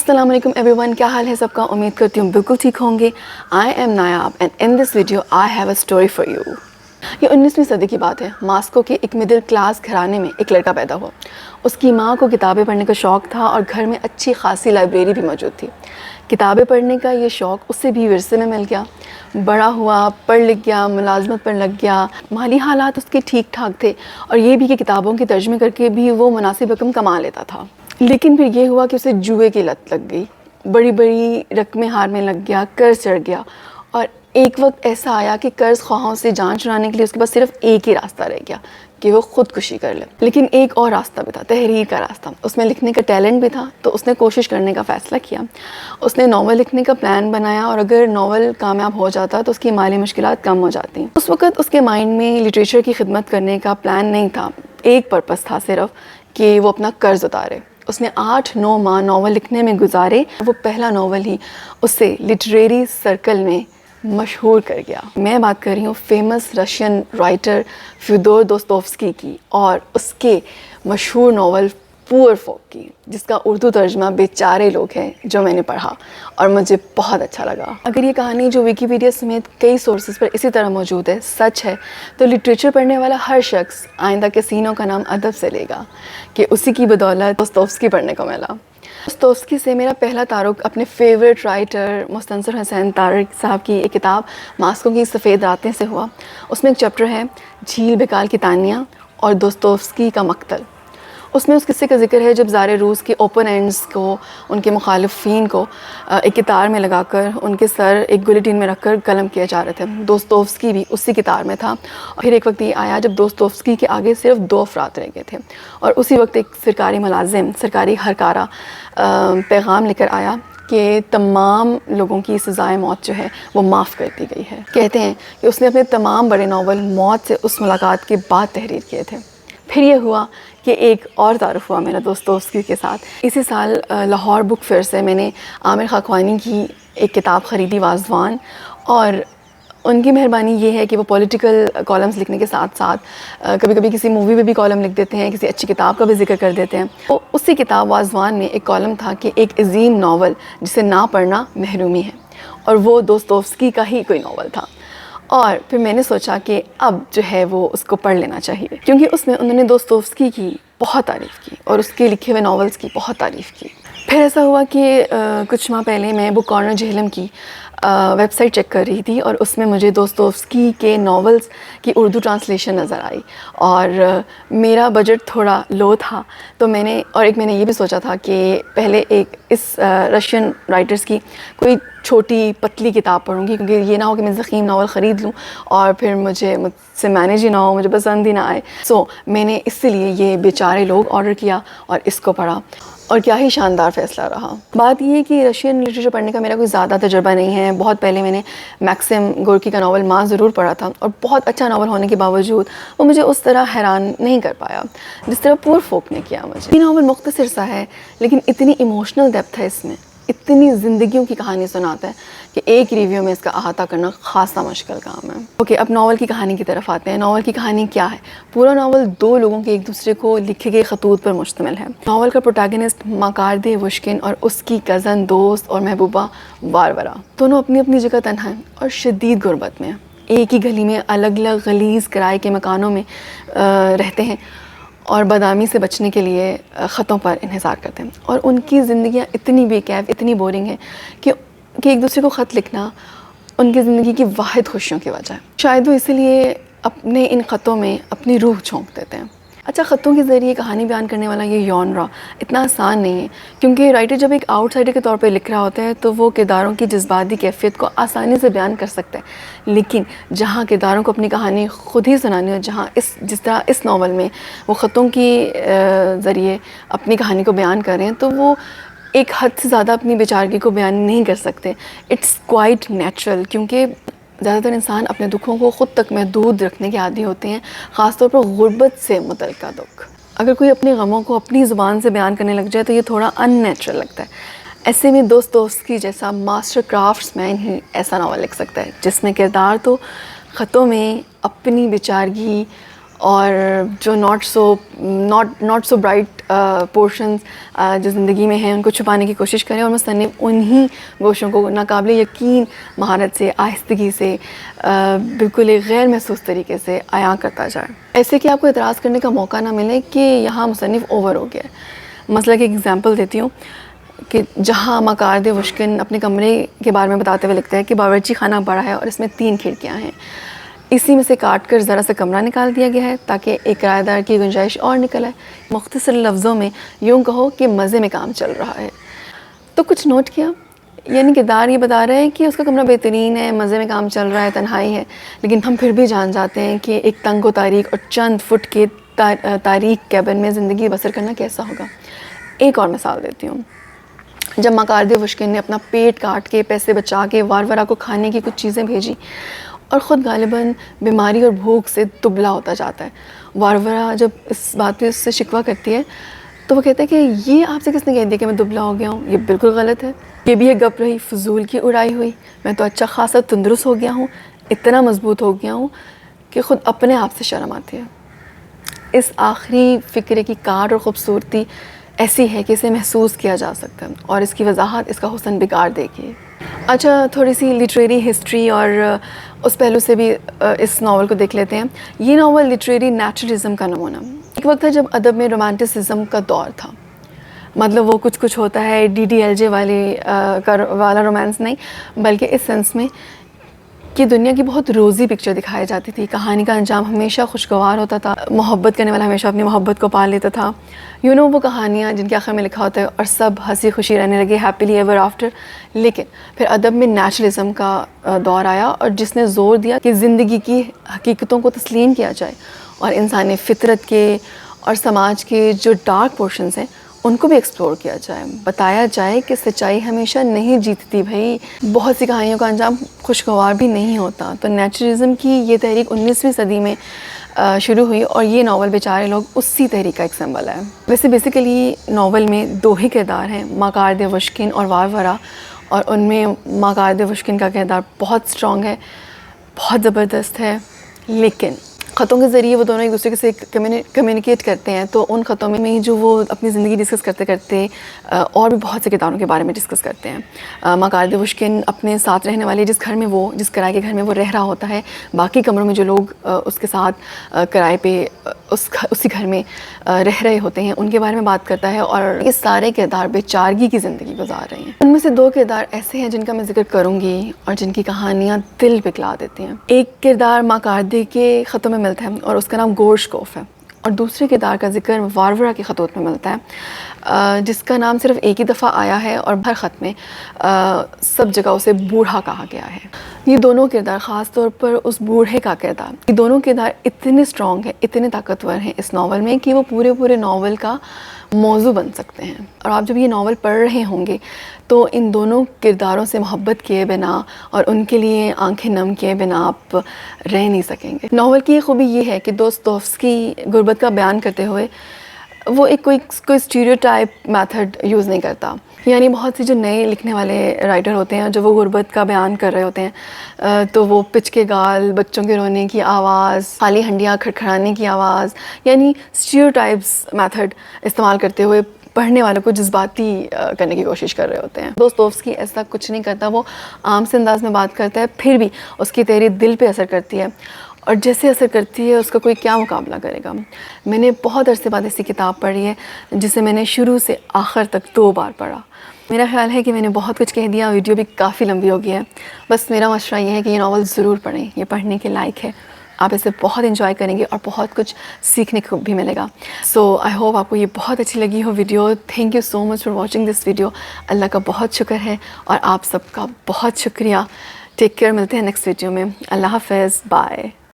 السلام علیکم every one, کیا حال ہے سب کا؟ امید کرتی ہوں بالکل ٹھیک ہوں گے. آئی ایم نایاب and in this video I have a story for you. یہ 19ویں صدی کی بات ہے. ماسکو کے ایک مڈل کلاس گھرانے میں ایک لڑکا پیدا ہوا. اس کی ماں کو کتابیں پڑھنے کا شوق تھا اور گھر میں اچھی خاصی لائبریری بھی موجود تھی. کتابیں پڑھنے کا یہ شوق اسے بھی ورثے میں مل گیا. بڑا ہوا، پڑھ لکھ گیا، ملازمت پر لگ گیا. مالی حالات اس کے ٹھیک ٹھاک تھے اور یہ بھی کہ کتابوں کی ترجمے کر کے بھی وہ مناسب رقم کما لیتا تھا. لیکن پھر یہ ہوا کہ اسے جوئے کی لت لگ گئی. بڑی بڑی رقمیں ہارنے لگ گیا، قرض چڑھ گیا اور ایک وقت ایسا آیا کہ قرض خواہوں سے جان چھڑانے کے لیے اس کے پاس صرف ایک ہی راستہ رہ گیا کہ وہ خودکشی کر لے. لیکن ایک اور راستہ بھی تھا، تحریر کا راستہ. اس میں لکھنے کا ٹیلنٹ بھی تھا تو اس نے کوشش کرنے کا فیصلہ کیا. اس نے ناول لکھنے کا پلان بنایا اور اگر ناول کامیاب ہو جاتا تو اس کی مالی مشکلات کم ہو جاتی. اس وقت اس کے مائنڈ میں لٹریچر کی خدمت کرنے کا پلان نہیں تھا. ایک پرپس تھا صرف کہ وہ اپنا قرض اتارے. اس نے 8-9 ماہ ناول لکھنے میں گزارے. وہ پہلا ناول ہی اسے لٹریری سرکل میں مشہور کر گیا. میں بات کر رہی ہوں famous Russian writer Fyodor Dostoevsky کی اور اس کے مشہور ناول پور فوک کی، جس کا اردو ترجمہ بیچارے لوگ ہیں، جو میں نے پڑھا اور مجھے بہت اچھا لگا. اگر یہ کہانی جو ویکیپیڈیا سمیت کئی سورسز پر اسی طرح موجود ہے سچ ہے تو لٹریچر پڑھنے والا ہر شخص آئندہ کے سینوں کا نام ادب سے لے گا کہ اسی کی بدولت دوستوفسکی پڑھنے کو ملا. دوستوفسکی سے میرا پہلا تعارف اپنے فیورٹ رائٹر مستنصر حسین طارق صاحب کی ایک کتاب ماسکو کی سفید راتیں سے ہوا. اس میں ایک چیپٹر ہے جھیل بکال کی تانیہ اور دوستوفسکی کا مقتل. اس میں اس قصے کا ذکر ہے جب زار روس کے اوپوننٹس کو، ان کے مخالفین کو ایک کتار میں لگا کر ان کے سر ایک گلیٹین میں رکھ کر قلم کیا جا رہے تھے. دوستوفسکی بھی اسی کتار میں تھا. پھر ایک وقت یہ آیا جب دوستوفسکی کے آگے صرف 2 افراد رہ گئے تھے اور اسی وقت ایک سرکاری ملازم، سرکاری ہرکارہ پیغام لے کر آیا کہ تمام لوگوں کی سزائے موت جو ہے وہ معاف کر دی گئی ہے. کہتے ہیں کہ اس نے اپنے تمام بڑے ناول موت سے اس ملاقات کے بعد تحریر کیے تھے. پھر یہ ہوا کہ ایک اور تعارف ہوا میرا دوستوفسکی کے ساتھ. اسی سال لاہور بک فیئر سے میں نے عامر خاکوانی کی ایک کتاب خریدی، واضوان. اور ان کی مہربانی یہ ہے کہ وہ پولیٹیکل کالمز لکھنے کے ساتھ ساتھ کبھی کبھی کسی مووی میں بھی کالم لکھ دیتے ہیں، کسی اچھی کتاب کا بھی ذکر کر دیتے ہیں. تو اسی کتاب واضوان میں ایک کالم تھا کہ ایک عظیم ناول جسے نہ پڑھنا محرومی ہے، اور وہ دوستوفسکی کا ہی کوئی ناول تھا. اور پھر میں نے سوچا کہ اب جو ہے وہ اس کو پڑھ لینا چاہیے، کیونکہ اس میں انہوں نے دوستوفسکی کی بہت تعریف کی اور اس کے لکھے ہوئے ناولز کی بہت تعریف کی. پھر ایسا ہوا کہ کچھ ماہ پہلے میں بک کارنر جہلم کی ویب سائٹ چیک کر رہی تھی اور اس میں مجھے دوستوفسکی کے ناولز کی اردو ٹرانسلیشن نظر آئی. اور میرا بجٹ تھوڑا لو تھا تو میں نے یہ بھی سوچا تھا کہ پہلے ایک اس رشین رائٹرز کی کوئی چھوٹی پتلی کتاب پڑھوں گی، کیونکہ یہ نہ ہو کہ میں ضخیم ناول خرید لوں اور پھر مجھ سے مینیج ہی نہ ہو، مجھے پسند ہی نہ آئے. میں نے اسی لیے یہ بیچارے لوگ آرڈر کیا اور اس کو پڑھا اور کیا ہی شاندار فیصلہ رہا. بات یہ ہے کہ رشین لٹریچر پڑھنے کا میرا کوئی زیادہ تجربہ نہیں ہے. بہت پہلے میں نے میکسم گورکی کا ناول ماں ضرور پڑھا تھا اور بہت اچھا ناول ہونے کے باوجود وہ مجھے اس طرح حیران نہیں کر پایا جس طرح پور فوک نے کیا مجھے. یہ ناول مختصر سا ہے لیکن اتنی ایموشنل ڈیپتھ ہے اس میں، اتنی زندگیوں کی کہانی سناتا ہے کہ ایک ریویو میں اس کا احاطہ کرنا خاصا مشکل کام ہے. اوکے، اب ناول کی کہانی کی طرف آتے ہیں. ناول کی کہانی کیا ہے؟ پورا ناول 2 لوگوں کے ایک دوسرے کو لکھے گئے خطوط پر مشتمل ہے. ناول کا پروٹیگنسٹ ماکاردے وشکن اور اس کی کزن، دوست اور محبوبہ وارورا، دونوں اپنی اپنی جگہ تنہا ہیں اور شدید غربت میں ایک ہی گلی میں الگ الگ غلیظ کرائے کے مکانوں میں رہتے ہیں اور بدنامی سے بچنے کے لیے خطوں پر انحصار کرتے ہیں. اور ان کی زندگیاں اتنی بے کیف، اتنی بورنگ ہیں کہ ایک دوسرے کو خط لکھنا ان کی زندگی کی واحد خوشیوں کی وجہ ہے. شاید وہ اسی لیے اپنے ان خطوں میں اپنی روح جھونک دیتے ہیں. اچھا، خطوں کے ذریعے کہانی بیان کرنے والا یہ ژانر اتنا آسان نہیں ہے، کیونکہ رائٹر جب ایک آؤٹ سائڈر کے طور پہ لکھ رہا ہوتا ہے تو وہ کرداروں کی جذباتی کیفیت کو آسانی سے بیان کر سکتا ہے. لیکن جہاں کرداروں کو اپنی کہانی خود ہی سنانی ہو، جہاں جس طرح اس ناول میں وہ خطوں کی ذریعے اپنی کہانی کو بیان کر رہے ہیں تو وہ ایک حد سے زیادہ اپنی بیچارگی کو بیان نہیں کر سکتے. اٹس کوائٹ نیچرل، کیونکہ زیادہ تر انسان اپنے دکھوں کو خود تک محدود رکھنے کے عادی ہوتے ہیں، خاص طور پر غربت سے متعلقہ دکھ. اگر کوئی اپنے غموں کو اپنی زبان سے بیان کرنے لگ جائے تو یہ تھوڑا ان نیچرل لگتا ہے. ایسے میں دوستوفسکی جیسا ماسٹر کرافٹس مین ہی ایسا ناول لکھ سکتا ہے جس میں کردار تو خطوں میں اپنی بیچارگی اور جو ناٹ سو برائٹ پورشنز جو زندگی میں ہیں ان کو چھپانے کی کوشش کریں، اور مصنف انہی گوشوں کو ناقابل یقین مہارت سے، آہستگی سے، بالکل ایک غیر محسوس طریقے سے عیاں کرتا جائے، ایسے کہ آپ کو اعتراض کرنے کا موقع نہ ملے کہ یہاں مصنف اوور ہو گیا ہے۔ مثلا کہ ایک ایگزامپل دیتی ہوں کہ جہاں مکارد وشکن اپنے کمرے کے بارے میں بتاتے ہوئے لکھتا ہے کہ باورچی خانہ بڑا ہے اور اس میں 3 کھڑکیاں ہیں، اسی میں سے کاٹ کر ذرا سا کمرہ نکال دیا گیا ہے تاکہ ایک کرایہ دار کی گنجائش اور نکل آئے۔ مختصر لفظوں میں یوں کہو کہ مزے میں کام چل رہا ہے۔ تو کچھ نوٹ کیا، یعنی کردار یہ بتا رہا ہے کہ اس کا کمرہ بہترین ہے، مزے میں کام چل رہا ہے، تنہائی ہے، لیکن ہم پھر بھی جان جاتے ہیں کہ ایک تنگ و تاریک اور چند فٹ کے تاریک کیبن میں زندگی بسر کرنا کیسا ہوگا۔ ایک اور مثال دیتی ہوں۔ جب مکارد وشکن نے اپنا پیٹ کاٹ کے پیسے بچا کے وارورا کو کھانے کی کچھ چیزیں بھیجی اور خود غالباً بیماری اور بھوک سے دبلا ہوتا جاتا ہے، وارورا جب اس بات پہ اس سے شکوہ کرتی ہے تو وہ کہتا ہے کہ یہ آپ سے کس نے کہہ دیا کہ میں دبلا ہو گیا ہوں، یہ بالکل غلط ہے، یہ بھی ایک گپ رہی، فضول کی اڑائی ہوئی، میں تو اچھا خاصا تندرست ہو گیا ہوں، اتنا مضبوط ہو گیا ہوں کہ خود اپنے آپ سے شرم آتی ہے۔ اس آخری فکرے کی کار اور خوبصورتی ایسی ہے کہ اسے محسوس کیا جا سکتا ہے، اور اس کی وضاحت اس کا حسن بگاڑ دے گی۔ اچھا، تھوڑی سی لٹریری ہسٹری اور اس پہلو سے بھی اس ناول کو دیکھ لیتے ہیں۔ یہ ناول لٹریری نیچرلزم کا نمونہ، ایک وقت تھا جب ادب میں رومانٹسزم کا دور تھا، مطلب وہ کچھ ہوتا ہے DDLJ والا رومانس نہیں، بلکہ اس سینس میں کہ دنیا کی بہت روزی پکچر دکھائی جاتی تھی، کہانی کا انجام ہمیشہ خوشگوار ہوتا تھا، محبت کرنے والا ہمیشہ اپنی محبت کو پا لیتا تھا، وہ کہانیاں جن کے آخر میں لکھا ہوتا ہے اور سب ہنسی خوشی رہنے لگے، ہیپیلی ایور آفٹر۔ لیکن پھر ادب میں نیچرلزم کا دور آیا، اور جس نے زور دیا کہ زندگی کی حقیقتوں کو تسلیم کیا جائے اور انسانی فطرت کے اور سماج کے جو ڈارک پورشنز ہیں ان کو بھی ایکسپلور کیا جائے، بتایا جائے کہ سچائی ہمیشہ نہیں جیتتی بھائی، بہت سی کہانیوں کا انجام خوشگوار بھی نہیں ہوتا۔ تو نیچرلزم کی یہ تحریک 19ویں صدی میں شروع ہوئی، اور یہ ناول بیچارے لوگ اسی تحریک کا ایک سمبل ہے۔ ویسے بیسیکلی ناول میں 2 ہی کردار ہیں، مکارد وشکن اور وارورا، اور ان میں مکارد وشکن کا کردار بہت اسٹرانگ ہے، بہت زبردست ہے، لیکن خطوں کے ذریعے وہ دونوں ایک دوسرے سے کمیونیکیٹ کرتے ہیں، تو ان خطوں میں جو وہ اپنی زندگی ڈسکس کرتے کرتے اور بھی بہت سے کرداروں کے بارے میں ڈسکس کرتے ہیں۔ مکارد وشکن اپنے ساتھ رہنے والے جس کرائے کے گھر میں وہ رہ رہا ہوتا ہے، باقی کمروں میں جو لوگ اس کے ساتھ کرائے پہ اسی گھر میں رہ رہے ہوتے ہیں ان کے بارے میں بات کرتا ہے، اور یہ سارے کردار بے چارگی کی زندگی گزار رہے ہیں۔ ان میں سے 2 کردار ایسے ہیں جن کا میں ذکر کروں گی اور جن کی کہانیاں دل پگھلا دیتی ہیں۔ ایک کردار مکارد کے خطوں میں ملتا ہے اور اس کا نام گورشکوف ہے، اور دوسرے کردار کا ذکر وارورا کے خطوط میں ملتا ہے، جس کا نام صرف ایک ہی دفعہ آیا ہے اور ہر خط میں سب جگہ اسے بوڑھا کہا گیا ہے۔ یہ دونوں کردار، خاص طور پر اس بوڑھے کا کردار، یہ دونوں کردار اتنے اسٹرانگ ہیں، اتنے طاقتور ہیں اس ناول میں کہ وہ پورے ناول کا موضوع بن سکتے ہیں، اور آپ جب یہ ناول پڑھ رہے ہوں گے تو ان دونوں کرداروں سے محبت کیے بنا اور ان کے لیے آنکھیں نم کیے بنا آپ رہ نہیں سکیں گے۔ ناول کی خوبی یہ ہے کہ دوستوفسکی غربت کا بیان کرتے ہوئے وہ کوئی اسٹیریوٹائپ میتھڈ یوز نہیں کرتا، یعنی بہت سی جو نئے لکھنے والے رائٹر ہوتے ہیں جو وہ غربت کا بیان کر رہے ہوتے ہیں تو وہ پچ کے گال، بچوں کے رونے کی آواز، خالی ہنڈیاں کھڑکھڑانے کی آواز، یعنی اسٹیریوٹائپس میتھڈ استعمال کرتے ہوئے پڑھنے والوں کو جذباتی کرنے کی کوشش کر رہے ہوتے ہیں۔ دوستوفسکی ایسا کچھ نہیں کرتا، وہ عام سے انداز میں بات کرتا ہے، پھر بھی اس کی تحریر دل پہ اثر کرتی ہے، اور جیسے اثر کرتی ہے اس کا کوئی کیا مقابلہ کرے گا۔ میں نے بہت عرصے بعد ایسی کتاب پڑھی ہے جسے میں نے شروع سے آخر تک 2 بار پڑھا۔ میرا خیال ہے کہ میں نے بہت کچھ کہہ دیا، ویڈیو بھی کافی لمبی ہو گئی ہے، بس میرا مشورہ یہ ہے کہ یہ ناول ضرور پڑھیں، یہ پڑھنے کے لائق ہے، آپ اسے بہت انجوائے کریں گے اور بہت کچھ سیکھنے کو بھی ملے گا۔ سو آئی ہوپ آپ کو یہ بہت اچھی لگی ہو video. Thank you so much for watching this video. اللہ کا بہت شکر ہے اور آپ سب کا بہت شکریہ۔ ٹیک کیئر، ملتے ہیں نیکسٹ ویڈیو میں۔ اللہ حافظ، بائے۔